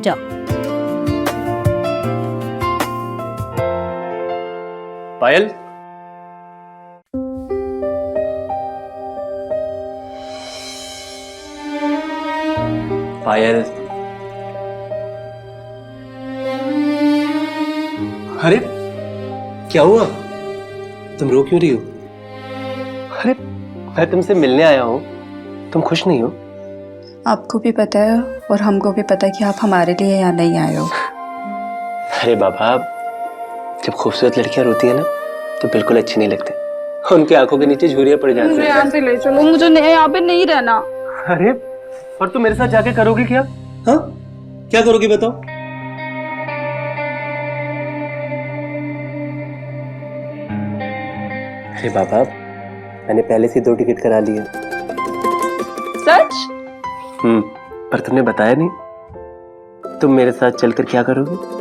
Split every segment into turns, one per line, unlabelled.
जा।
पायल, पायल, अरे क्या हुआ? तुम रो क्यों रही हो? अरे मैं तुमसे मिलने आया हूँ, तुम खुश नहीं हो?
आपको भी पता है और हमको भी पता है कि आप हमारे लिए यहाँ नहीं आए हो।
अरे बाबा, जब खूबसूरत लड़कियां रोती है ना तो बिल्कुल अच्छी नहीं लगती, उनकी आंखों के नीचे झुर्रियां पड़ जाती
मुझे
हैं।
यहाँ से ले चलो, मुझे यहाँ पे नहीं रहना।
अरे और तुम मेरे साथ जाके करोगी क्या? हाँ, क्या करोगी बताओ? अरे बाबा, मैंने पहले से 2 टिकट करा लिए।
सच?
पर तुमने बताया नहीं। तुम मेरे साथ चलकर क्या करोगी?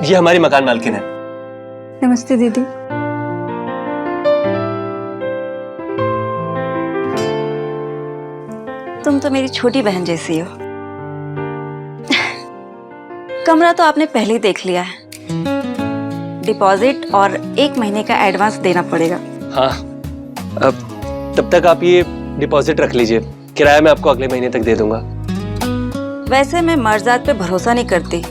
ये हमारी मकान मालकिन है।
नमस्ते दीदी।
तुम तो मेरी छोटी बहन जैसी हो। कमरा तो आपने पहले ही देख लिया है। डिपॉजिट और 1 महीने का एडवांस देना पड़ेगा।
हाँ, अब तब तक आप ये डिपॉजिट रख लीजिए, किराया मैं आपको अगले महीने तक दे दूंगा।
वैसे मैं मर्जाद पे भरोसा नहीं करती,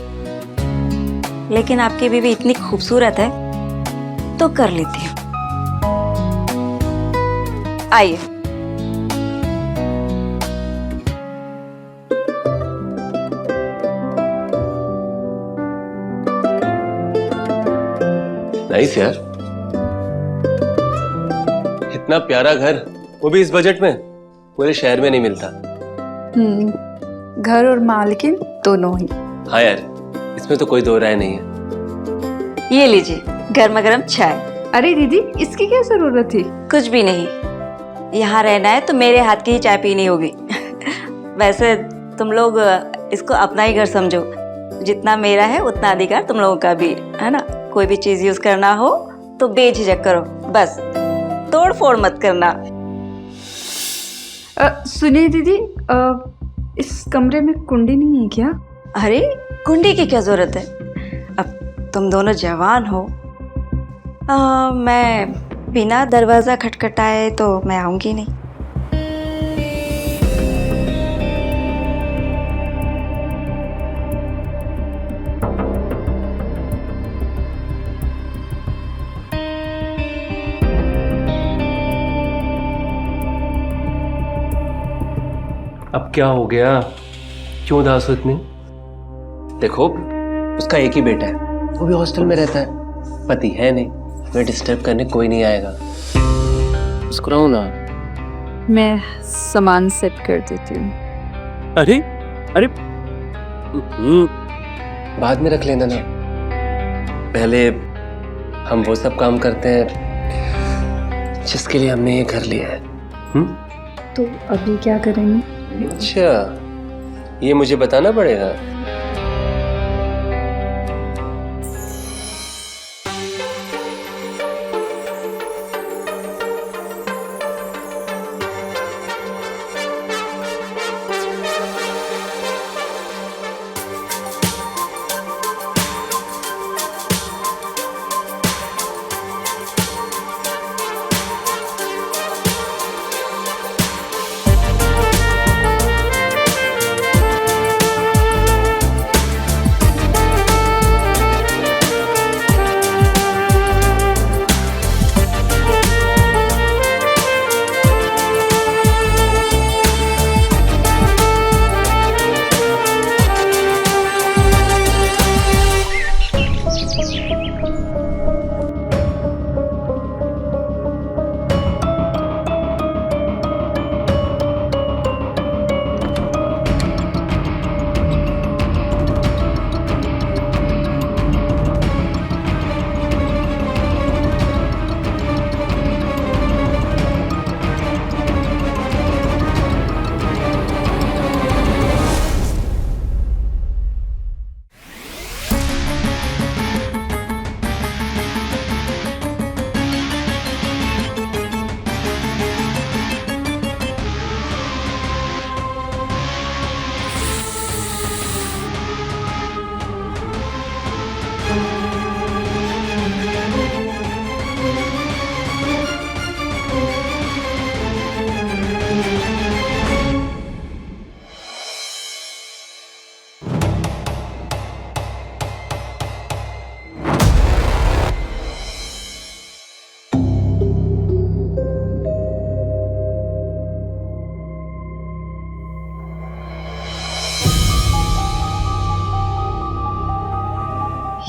लेकिन आपकी बीवी इतनी खूबसूरत है तो कर लेती हूँ। आइए।
नाइस यार, इतना प्यारा घर, वो भी इस बजट में, पूरे शहर में नहीं मिलता।
घर और मालकिन दोनों ही।
हाँ यार, इसमें तो कोई दो राय नहीं है।
ये लीजिए गर्मा गर्म चाय।
अरे दीदी, इसकी क्या जरूरत थी?
कुछ भी नहीं, यहाँ रहना है तो मेरे हाथ की ही चाय पीनी होगी। वैसे तुम लोग इसको अपना ही घर समझो, जितना मेरा है उतना अधिकार तुम लोगों का भी है ना। कोई भी चीज यूज करना हो तो बेझिझक करो, बस तोड़ फोड़ मत करना।
सुनिए दीदी, इस कमरे में कुंडी नहीं है क्या?
अरे कुंडी की क्या जरूरत है, अब तुम दोनों जवान हो। मैं बिना दरवाजा खटखटाए तो मैं आऊंगी नहीं।
अब क्या हो गया, क्यों उदास हो इतनी? देखो, उसका एक ही बेटा है, वो भी हॉस्टल में रहता है, पति है नहीं, मैं डिस्टर्ब करने कोई नहीं आएगा। मुस्कुराओ ना।
मैं सामान सेट कर देती हूँ।
अरे अरे, बाद में रख लेना ना, पहले हम वो सब काम करते हैं जिसके लिए हमने ये घर लिया है।
तो अभी क्या करेंगे?
अच्छा, ये मुझे बताना पड़ेगा।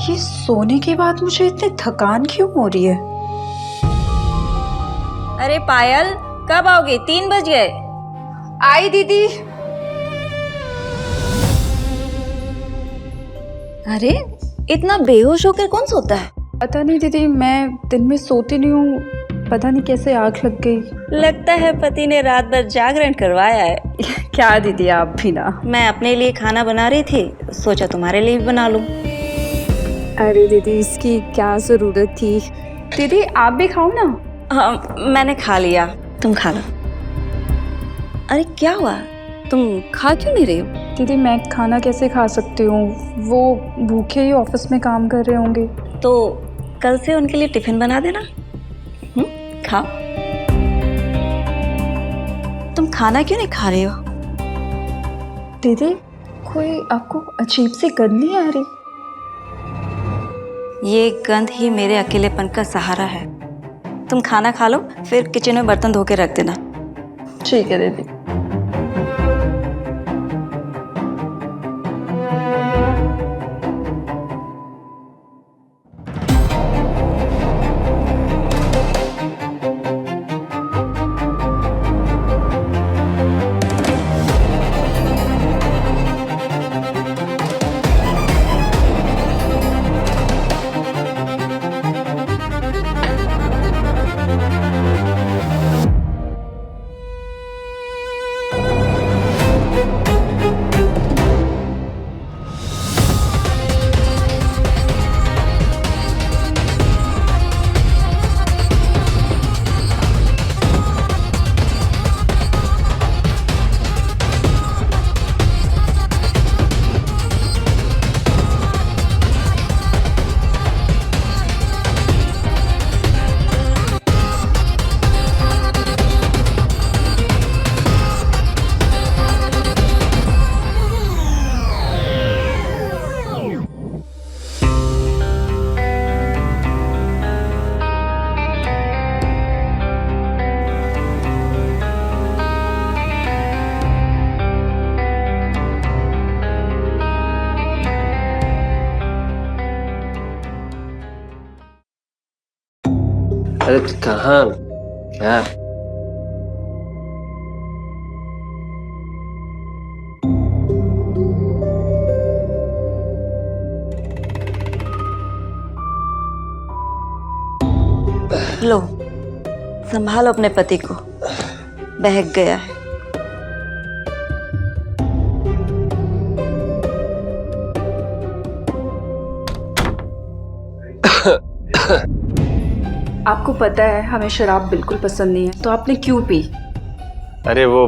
ये सोने के बाद मुझे इतनी थकान क्यों हो रही है?
अरे पायल, कब आओगे? 3 बज गए।
आई दीदी।
अरे इतना बेहोश होकर कौन सोता है?
पता नहीं दीदी, मैं दिन में सोती नहीं हूँ, पता नहीं कैसे आँख लग गई।
लगता है पति ने रात भर जागरण करवाया है।
क्या दीदी आप भी ना।
मैं अपने लिए खाना बना रही थी, सोचा तुम्हारे लिए भी बना लूं।
अरे दीदी इसकी क्या ज़रूरत थी? दीदी आप भी खाओ ना।
हाँ मैंने खा लिया, तुम खा लो। अरे क्या हुआ, तुम खा क्यों नहीं रही हो?
दीदी मैं खाना कैसे खा सकती हूँ, वो भूखे ही ऑफिस में काम कर रहे होंगे।
तो कल से उनके लिए टिफिन बना देना। खाओ। तुम खाना क्यों नहीं खा रही हो?
दीदी कोई आपको अजीब सी गंध नहीं आ रही?
ये गंध ही मेरे अकेलेपन का सहारा है। तुम खाना खा लो, फिर किचन में बर्तन धो के रख देना।
ठीक है दीदी।
अरे कहाँ, क्या?
लो संभालो अपने पति को, बहक गया है।
आपको पता है हमें शराब बिल्कुल पसंद नहीं है, तो आपने क्यों पी?
अरे वो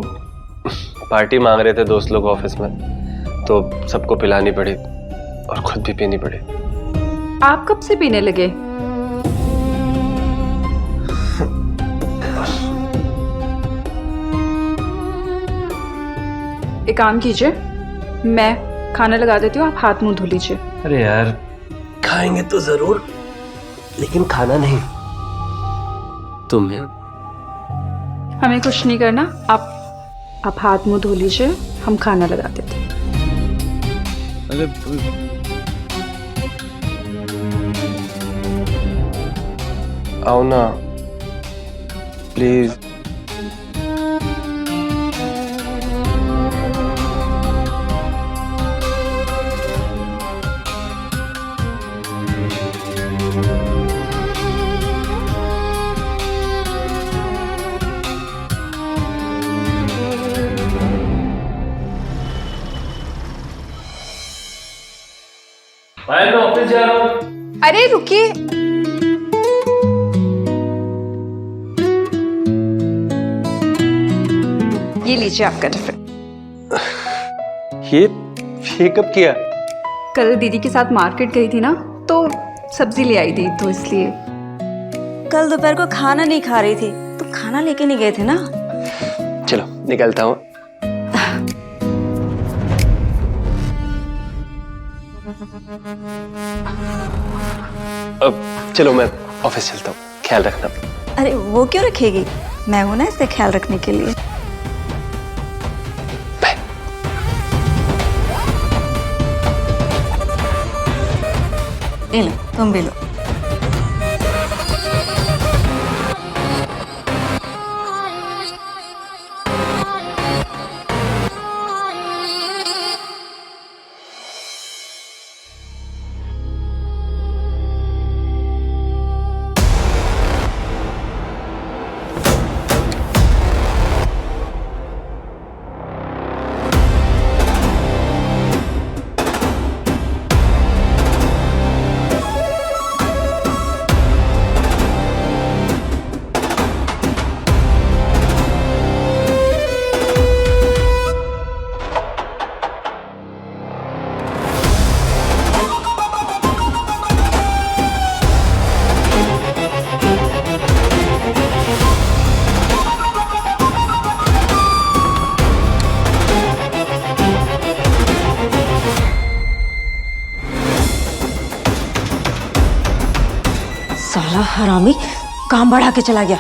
पार्टी मांग रहे थे दोस्त लोग ऑफिस में, तो सबको पिलानी पड़ी और खुद भी पीनी पड़ी।
आप कब से पीने लगे? एक काम कीजिए, मैं खाना लगा देती हूँ, आप हाथ मुंह धो लीजिए।
अरे यार खाएंगे तो जरूर, लेकिन खाना नहीं। तुम्हें
हमें कुछ नहीं करना, आप हाथ मुंह धो लीजिए, हम खाना लगा देते हैं।
अरे आओ ना प्लीज। मैं ऑफिस जा रहा हूँ।
अरे रुकिए, ये लीजिए आपका टिफिन।
ये कब किया?
कल दीदी के साथ मार्केट गई थी ना, तो सब्जी ले आई थी, तो इसलिए।
कल दोपहर को खाना नहीं खा रही थी, तो खाना लेके नहीं गए थे ना?
चलो निकलता हूँ। अब चलो मैं ऑफिस चलता हूँ, ख्याल रखना।
अरे वो क्यों रखेगी, मैं हूं ना इसका ख्याल रखने के लिए। ये लो तुम भी लो। साला हरामी काम बढ़ा के चला गया।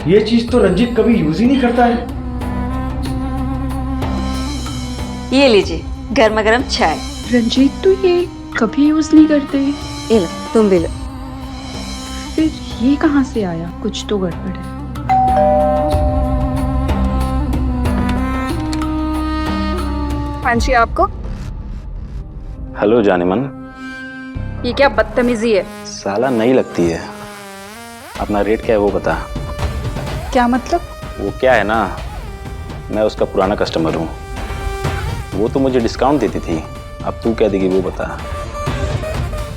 ये चीज तो रंजीत कभी यूज ही नहीं करता है।
ये लीजिए गर्मा गर्म चाय।
रंजीत तो ये कभी यूज नहीं करते,
ये लो तुम भी लो।
फिर ये कहाँ से आया? कुछ तो गड़बड़ है। हाँ जी, आपको?
हेलो जानेमन।
ये क्या बदतमीजी है?
साला नहीं लगती है। अपना रेट क्या है वो बता।
क्या मतलब?
वो क्या है ना, मैं उसका पुराना कस्टमर हूँ। वो तो मुझे डिस्काउंट देती थी, अब तू क्या देगी वो बता।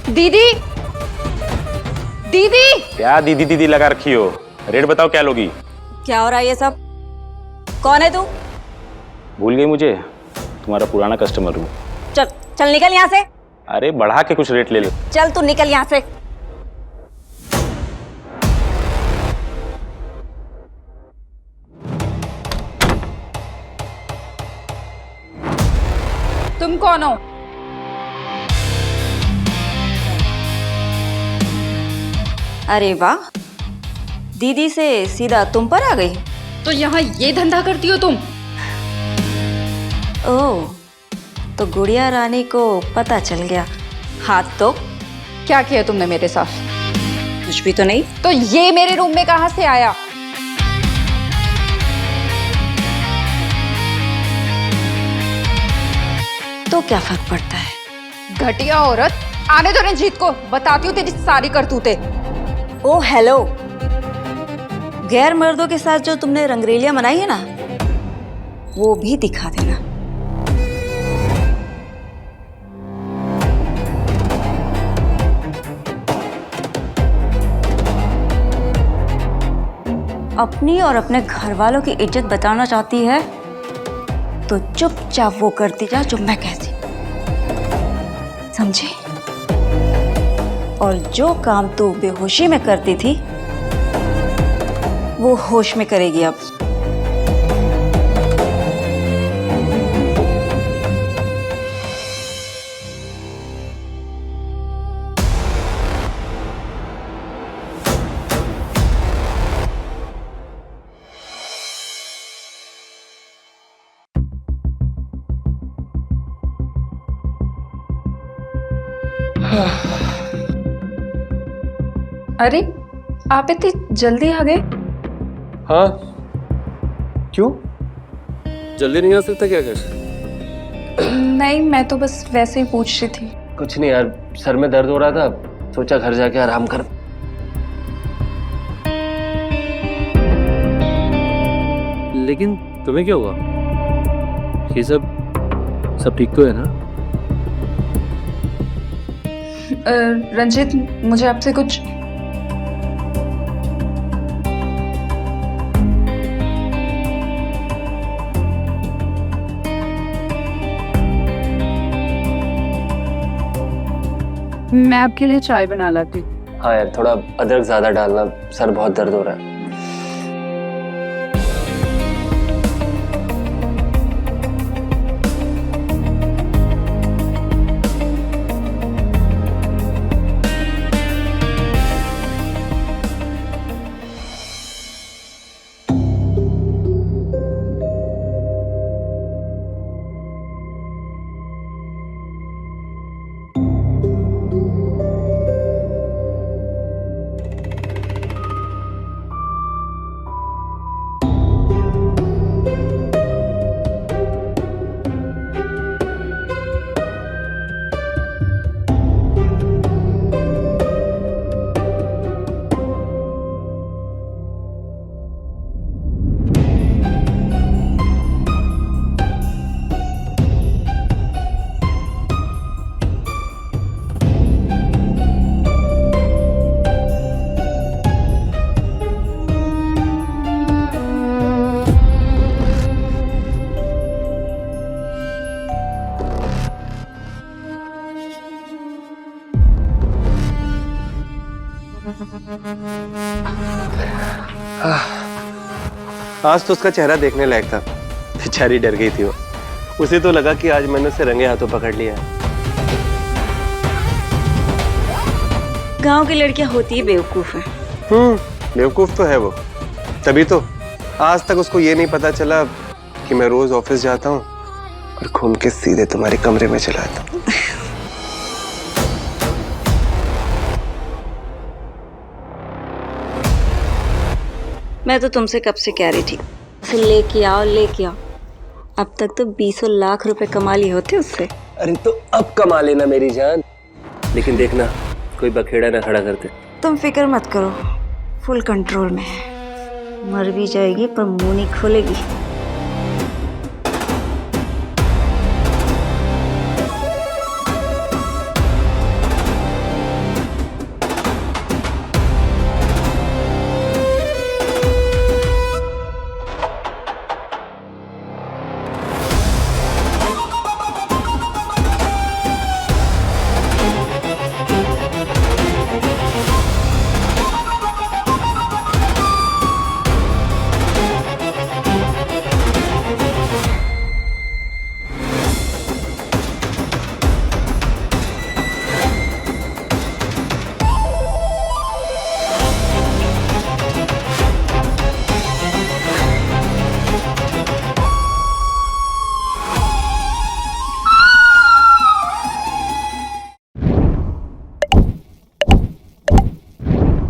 दीदी, दीदी!
क्या दीदी दीदी लगा रखी हो? रेट बताओ क्या लोगी।
क्या हो रहा है ये सब? कौन है तू?
भूल गई मुझे? तुम्हारा पुराना कस्टमर हूँ।
चल चल निकल यहाँ से।
अरे बढ़ा के कुछ रेट ले लो।
चल तू निकल यहाँ से।
तुम कौन हो?
अरे वाह, दीदी से सीधा तुम पर आ गई।
तो यहाँ ये धंधा करती हो तुम?
ओह, तो गुड़िया रानी को पता चल गया। हाथ तो
क्या किया तुमने मेरे साथ?
कुछ भी तो नहीं।
तो ये मेरे रूम में कहाँ से आया?
तो क्या फर्क पड़ता है?
घटिया औरत! आने दो रंजीत को, बताती हूँ तेरी सारी करतूतें।
ओ हेलो, गैर मर्दों के साथ जो तुमने रंगरेलियां मनाई है ना, वो भी दिखा देना। अपनी और अपने घर वालों की इज्जत बचाना चाहती है तो चुपचाप वो करती जा जो मैं कहती, समझी? और जो काम तू बेहोशी में करती थी वो होश में करेगी अब।
अरे, आप इतनी जल्दी आ गए?
हाँ, क्यों? जल्दी नहीं आ सकता क्या कर?
नहीं, मैं तो बस वैसे ही पूछ रही थी।
कुछ नहीं यार, सर में दर्द हो रहा था, सोचा घर जाके आराम कर।
लेकिन तुम्हें क्या हुआ? ये सब ठीक तो है ना?
रंजीत, मुझे आपसे कुछ मैं आपके लिए चाय बना लाती हूँ।
हाँ यार, थोड़ा अदरक ज्यादा डालना, सर बहुत दर्द हो रहा है।
आज तो उसका चेहरा देखने लायक था। बेचारी डर गई थी वो। उसे तो लगा कि आज मैंने उसे रंगे हाथों पकड़ लिया है।
गांव की लड़कियां होती ही बेवकूफ है।
बेवकूफ तो है वो। तभी तो आज तक उसको ये नहीं पता चला कि मैं रोज ऑफिस जाता हूँ और घूम के सीधे तुम्हारे कमरे में चला आता हूँ।
मैं तो तुमसे कब से कह रही थी उसे लेके आओ लेके आओ। अब तक तो 20 लाख रुपए कमा लिए होते उससे।
अरे तो अब कमा लेना मेरी जान, लेकिन देखना कोई बखेड़ा ना खड़ा करते।
तुम फिक्र मत करो, फुल कंट्रोल में है। मर भी जाएगी पर मुंह नहीं खोलेगी।